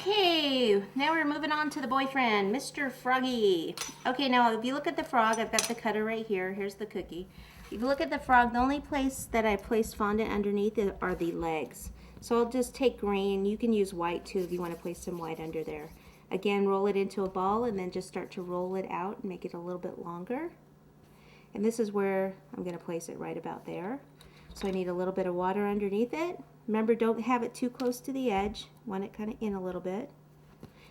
Okay, now we're moving on to the boyfriend, Mr. Froggy. Okay, now if you look at the frog, I've got the cutter right here. Here's the cookie. If you look at the frog, the only place that I placed fondant underneath are the legs. So I'll just take green. You can use white too if you want to place some white under there. Again, roll it into a ball and then just start to roll it out and make it a little bit longer. And this is where I'm going to place it right about there. So I need a little bit of water underneath it. Remember, don't have it too close to the edge. Want it kind of in a little bit.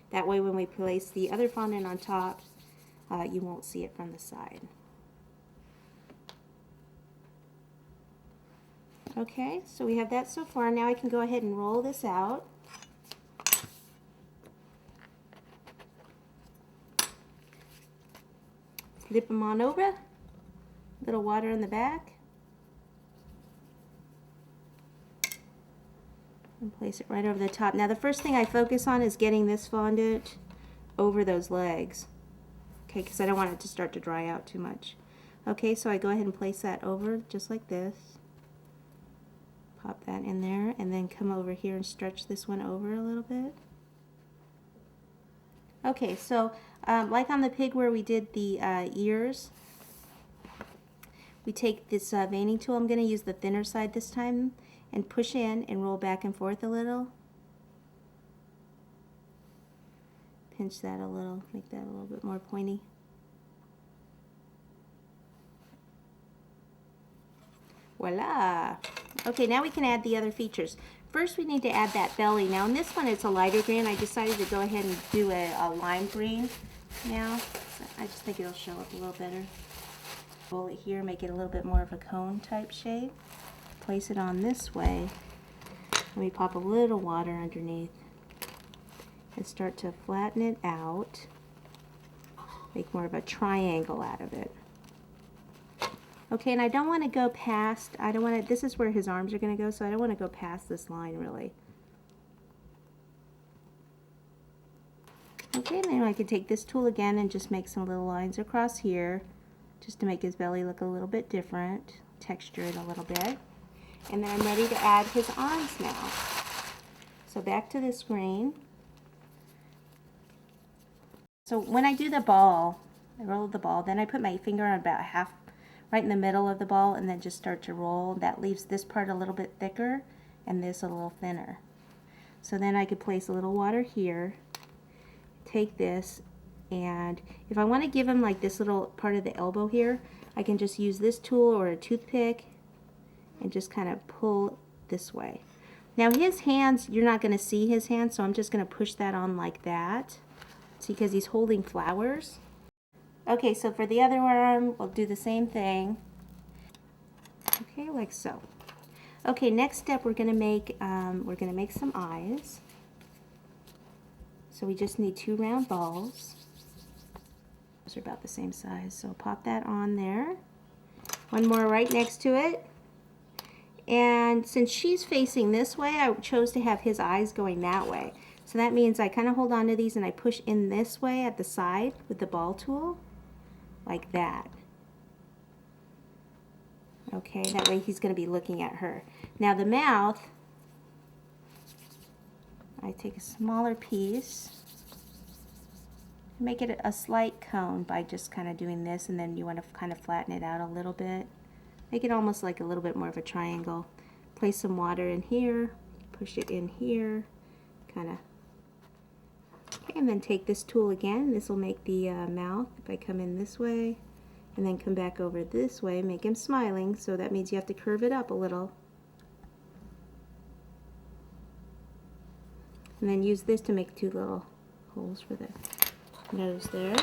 That way when we place the other fondant on top, you won't see it from the side. Okay, so we have that so far. Now I can go ahead and roll this out. Flip them on over. Little water in the back. And place it right over the top. Now the first thing I focus on is getting this fondant over those legs. Okay, because I don't want it to start to dry out too much. Okay, so I go ahead and place that over just like this. Pop that in there and then come over here and stretch this one over a little bit. Okay, so like on the pig where we did the ears, we take this veining tool. I'm going to use the thinner side this time and push in and roll back and forth a little. Pinch that a little, make that a little bit more pointy. Voila! Okay, now we can add the other features. First we need to add that belly. Now in this one it's a lighter green. I decided to go ahead and do a lime green now. I just think it'll show up a little better. Roll it here, make it a little bit more of a cone type shape. Place it on this way. Let me pop a little water underneath and start to flatten it out. Make more of a triangle out of it. Okay, and I don't want to go past, this is where his arms are going to go, so I don't want to go past this line really. Okay, then I can take this tool again and just make some little lines across here, just to make his belly look a little bit different, texture it a little bit. And then I'm ready to add his arms now. So back to this green. So when I do the ball, I roll the ball, then I put my finger on about half, right in the middle of the ball, and then just start to roll. That leaves this part a little bit thicker and this a little thinner. So then I could place a little water here, take this, and if I want to give him like this little part of the elbow here, I can just use this tool or a toothpick and just kind of pull this way. Now his hands, you're not going to see his hands, so I'm just going to push that on like that. See, because he's holding flowers. Okay, so for the other arm, we'll do the same thing. Okay, like so. Okay, next step we're going to make some eyes. So we just need 2 round balls. Those are about the same size, so pop that on there. One more right next to it. And since she's facing this way, I chose to have his eyes going that way. So that means I kind of hold on to these and I push in this way at the side with the ball tool, like that. Okay, that way he's going to be looking at her. Now the mouth, I take a smaller piece, make it a slight cone by just kind of doing this, and then you want to kind of flatten it out a little bit. Make it almost like a little bit more of a triangle. Place some water in here, push it in here, kind of. Okay, and then take this tool again. This will make the mouth. If I come in this way, and then come back over this way, make him smiling, so that means you have to curve it up a little. And then use this to make 2 little holes for the nose there.